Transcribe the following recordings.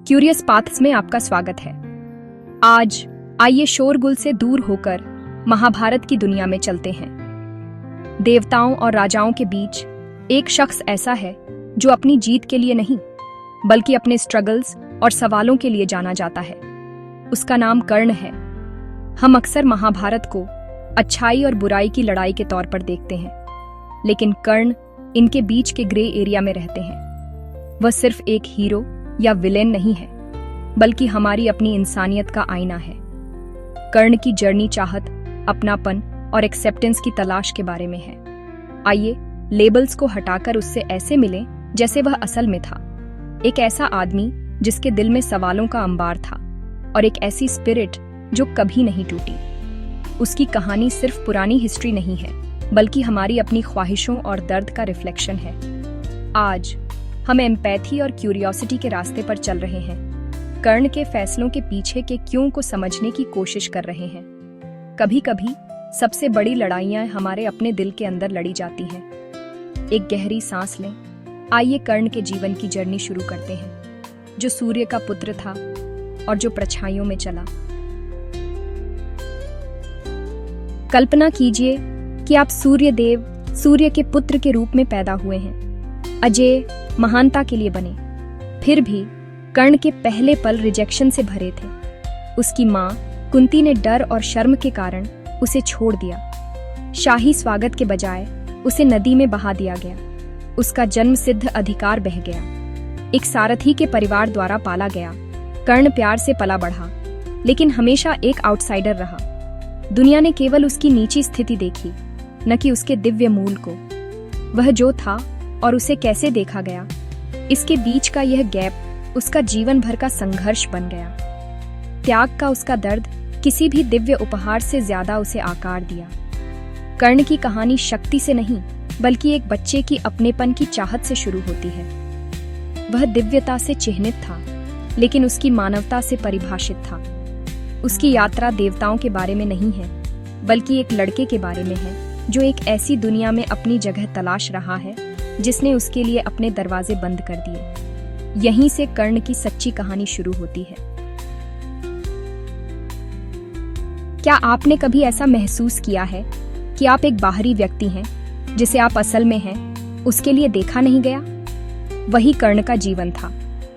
Curious paths में आपका स्वागत है। आज आइए शोरगुल से दूर होकर महाभारत की दुनिया में चलते हैं। देवताओं और राजाओं के बीच एक शख्स ऐसा है जो अपनी जीत के लिए नहीं बल्कि अपने स्ट्रगल्स और सवालों के लिए जाना जाता है। उसका नाम कर्ण है। हम अक्सर महाभारत को अच्छाई और बुराई की लड़ाई के तौर पर देखते हैं, लेकिन कर्ण इनके बीच के ग्रे एरिया में रहते हैं। वह सिर्फ एक हीरो या विलेन नहीं है, बल्कि हमारी अपनी इंसानियत का आईना है। कर्ण की जर्नी चाहत, अपनापन और एक्सेप्टेंस की तलाश के बारे में है। आइए लेबल्स को हटाकर उससे ऐसे मिलें जैसे वह असल में था। एक ऐसा आदमी जिसके दिल में सवालों का अंबार था और एक ऐसी स्पिरिट जो कभी नहीं टूटी। उसकी कहानी सिर्फ पुरानी हिस्ट्री नहीं है, बल्कि हमारी अपनी ख्वाहिशों और दर्द का रिफ्लेक्शन है। आज हम एम्पैथी और क्यूरियोसिटी के रास्ते पर चल रहे हैं। कर्ण के फैसलों के पीछे के क्यों को समझने की कोशिश कर रहे हैं। कभी कभी सबसे बड़ी लड़ाइयां हमारे अपने दिल के अंदर लड़ी जाती हैं। एक गहरी सांस लें। आइए कर्ण के जीवन की जर्नी शुरू करते हैं, जो सूर्य का पुत्र था और जो परछाइयों में चला। कल्पना कीजिए कि आप सूर्य के पुत्र के रूप में पैदा हुए हैं, अजय महानता के लिए बने। फिर भी कर्ण के पहले पल रिजेक्शन से भरे थे। उसकी माँ कुंती ने डर और शर्म के कारण उसे छोड़ दिया। शाही स्वागत के बजाय उसे नदी में बहा दिया गया। उसका जन्म सिद्ध अधिकार बह गया। एक सारथी के परिवार द्वारा पाला गया। कर्ण प्यार से पला बढ़ा, लेकिन हमेशा एक आउटसाइडर रहा। दुनिया ने केवल उसकी नीची स्थिति देखी, न कि उसके दिव्य मूल को। वह जो था और उसे कैसे देखा गया, इसके बीच का यह गैप उसका जीवन भर का संघर्ष बन गया। त्याग का उसका दर्द किसी भी दिव्य उपहार से ज्यादा उसे आकार दिया। कर्ण की कहानी शक्ति से नहीं, बल्कि एक बच्चे की अपनेपन की चाहत से शुरू होती है। वह दिव्यता से चिह्नित था, लेकिन उसकी मानवता से परिभाषित था। उसकी यात्रा देवताओं के बारे में नहीं है, बल्कि एक लड़के के बारे में है जो एक ऐसी दुनिया में अपनी जगह तलाश रहा है जिसने उसके लिए अपने दरवाजे बंद कर दिए। यहीं से कर्ण की सच्ची कहानी शुरू होती है। क्या आपने कभी ऐसा महसूस किया है कि आप एक बाहरी व्यक्ति हैं, जिसे आप असल में हैं, उसके लिए देखा नहीं गया? वही कर्ण का जीवन था।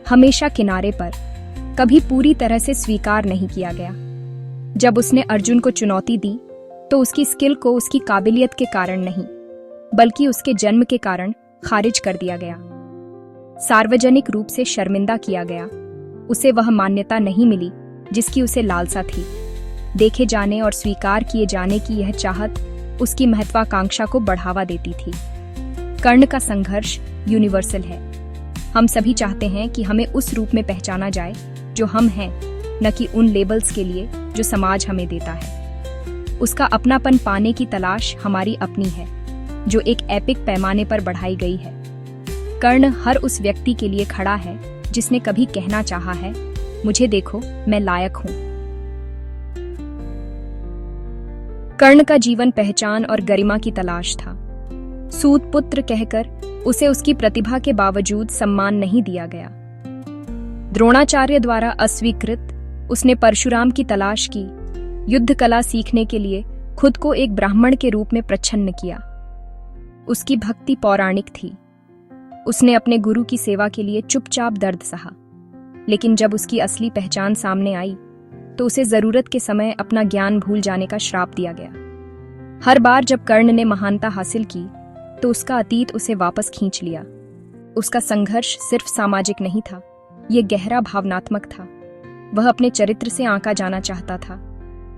हमेशा किनारे पर, कभी पूरी तरह से स्वीकार नहीं किया गया। जब उसने अर्जुन को चुनौती दी, तो उसकी स्किल को उसकी काबिलियत के कारण नहीं, बल्कि उसके जन्म के कारण खारिज कर दिया गया। सार्वजनिक रूप से शर्मिंदा किया गया। उसे वह मान्यता नहीं मिली जिसकी उसे लालसा थी। देखे जाने और स्वीकार किए जाने की यह चाहत उसकी महत्वाकांक्षा को बढ़ावा देती थी। कर्ण का संघर्ष यूनिवर्सल है। हम सभी चाहते हैं कि हमें उस रूप में पहचाना जाए जो हम हैं, न कि उन लेबल्स के लिए जो समाज हमें देता है। उसका अपनापन पाने की तलाश हमारी अपनी है, जो एक एपिक पैमाने पर बढ़ाई गई है। कर्ण हर उस व्यक्ति के लिए खड़ा है जिसने कभी कहना चाहा है, मुझे देखो, मैं लायक हूं। कर्ण का जीवन पहचान और गरिमा की तलाश था। सूत पुत्र कहकर उसे उसकी प्रतिभा के बावजूद सम्मान नहीं दिया गया। द्रोणाचार्य द्वारा अस्वीकृत, उसने परशुराम की तलाश की। युद्ध कला सीखने के लिए खुद को एक ब्राह्मण के रूप में प्रच्छन्न किया। उसकी भक्ति पौराणिक थी। उसने अपने गुरु की सेवा के लिए चुपचाप दर्द सहा, लेकिन जब उसकी असली पहचान सामने आई, तो उसे जरूरत के समय अपना ज्ञान भूल जाने का श्राप दिया गया। हर बार जब कर्ण ने महानता हासिल की, तो उसका अतीत उसे वापस खींच लिया। उसका संघर्ष सिर्फ सामाजिक नहीं था, यह गहरा भावनात्मक था। वह अपने चरित्र से आंका जाना चाहता था,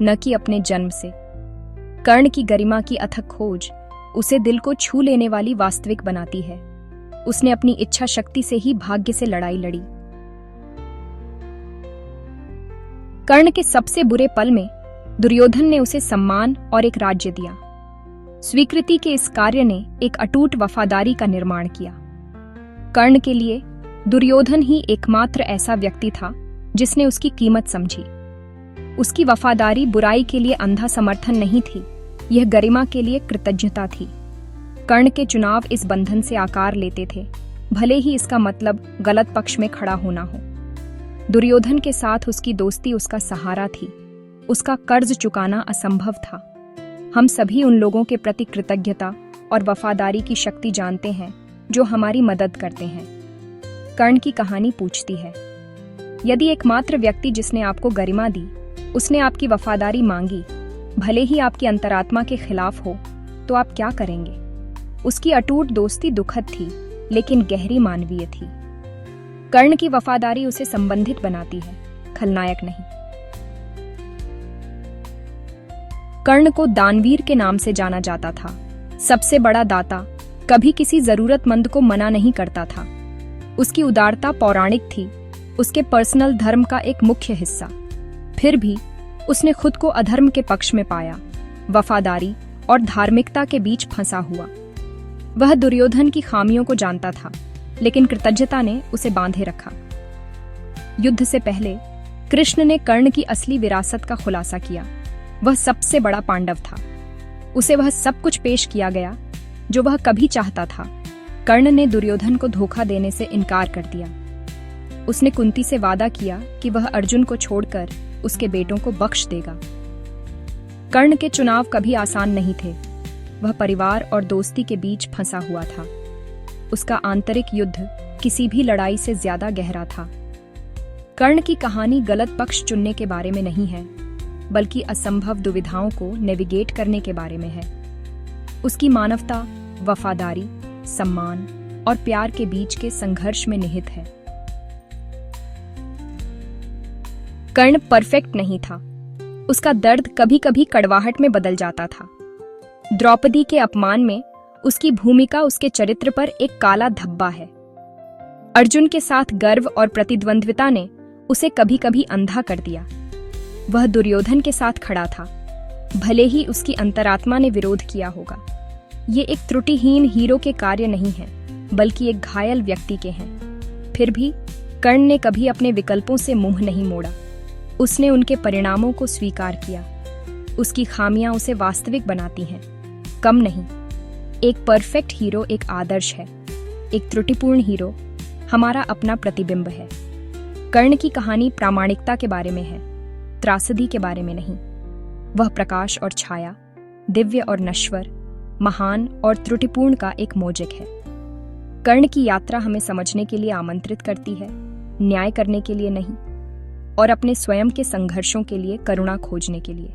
न कि अपने जन्म से। कर्ण की गरिमा की अथक खोज उसे दिल को छू लेने वाली वास्तविक बनाती है। उसने अपनी इच्छा शक्ति से ही भाग्य से लड़ाई लड़ी। कर्ण के सबसे बुरे पल में दुर्योधन ने उसे सम्मान और एक राज्य दिया। स्वीकृति के इस कार्य ने एक अटूट वफादारी का निर्माण किया। कर्ण के लिए दुर्योधन ही एकमात्र ऐसा व्यक्ति था जिसने उसकी कीमत समझी। उसकी वफादारी बुराई के लिए अंधा समर्थन नहीं थी, यह गरिमा के लिए कृतज्ञता थी। कर्ण के चुनाव इस बंधन से आकार लेते थे, भले ही इसका मतलब गलत पक्ष में खड़ा होना हो। दुर्योधन के साथ उसकी दोस्ती उसका सहारा थी, उसका कर्ज चुकाना असंभव था। हम सभी उन लोगों के प्रति कृतज्ञता और वफादारी की शक्ति जानते हैं जो हमारी मदद करते हैं। कर्ण की कहानी पूछती है, यदि एकमात्र व्यक्ति जिसने आपको गरिमा दी, उसने आपकी वफादारी मांगी, भले ही आपकी अंतरात्मा के खिलाफ हो, तो आप क्या करेंगे? उसकी अटूट दोस्ती दुखद थी, लेकिन गहरी मानवीय थी। कर्ण की वफादारी उसे संबंधित बनाती है, खलनायक नहीं। कर्ण को दानवीर के नाम से जाना जाता था। सबसे बड़ा दाता, कभी किसी जरूरतमंद को मना नहीं करता था। उसकी उदारता पौराणिक थी, उसके पर्सनल धर्म का एक मुख्य हिस्सा। फिर भी उसने खुद को अधर्म के पक्ष में पाया, वफादारी और धार्मिकता के बीच फंसा हुआ। वह दुर्योधन की खामियों को जानता था, लेकिन कृतज्ञता ने उसे बांधे रखा। युद्ध से पहले कृष्ण ने कर्ण की असली विरासत का खुलासा किया। वह सबसे बड़ा पांडव था। उसे वह सब कुछ पेश किया गया जो वह कभी चाहता था। कर्ण ने दुर्योधन को धोखा देने से इनकार कर दिया। उसने कुंती से वादा किया कि वह अर्जुन को छोड़कर उसके बेटों को बख्श देगा। कर्ण के चुनाव कभी आसान नहीं थे। वह परिवार और दोस्ती के बीच फंसा हुआ था। उसका आंतरिक युद्ध किसी भी लड़ाई से ज्यादा गहरा था। कर्ण की कहानी गलत पक्ष चुनने के बारे में नहीं है, बल्कि असंभव दुविधाओं को नेविगेट करने के बारे में है। उसकी मानवता, वफादारी, सम्मान और प्यार के बीच के संघर्ष में निहित है। कर्ण परफेक्ट नहीं था। उसका दर्द कभी कभी कड़वाहट में बदल जाता था। द्रौपदी के अपमान में उसकी भूमिका उसके चरित्र पर एक काला धब्बा है। अर्जुन के साथ गर्व और प्रतिद्वंद्विता ने उसे कभी कभी अंधा कर दिया। वह दुर्योधन के साथ खड़ा था, भले ही उसकी अंतरात्मा ने विरोध किया होगा। ये एक त्रुटिहीन हीरो के कार्य नहीं है, बल्कि एक घायल व्यक्ति के हैं। फिर भी कर्ण ने कभी अपने विकल्पों से मुंह नहीं मोड़ा। उसने उनके परिणामों को स्वीकार किया। उसकी खामियां उसे वास्तविक बनाती हैं, कम नहीं। एक परफेक्ट हीरो एक आदर्श है, एक त्रुटिपूर्ण हीरो हमारा अपना प्रतिबिंब है। कर्ण की कहानी प्रामाणिकता के बारे में है, त्रासदी के बारे में नहीं। वह प्रकाश और छाया, दिव्य और नश्वर, महान और त्रुटिपूर्ण का एक मोज़ेक है। कर्ण की यात्रा हमें समझने के लिए आमंत्रित करती है, न्याय करने के लिए नहीं, और अपने स्वयं के संघर्षों के लिए करुणा खोजने के लिए।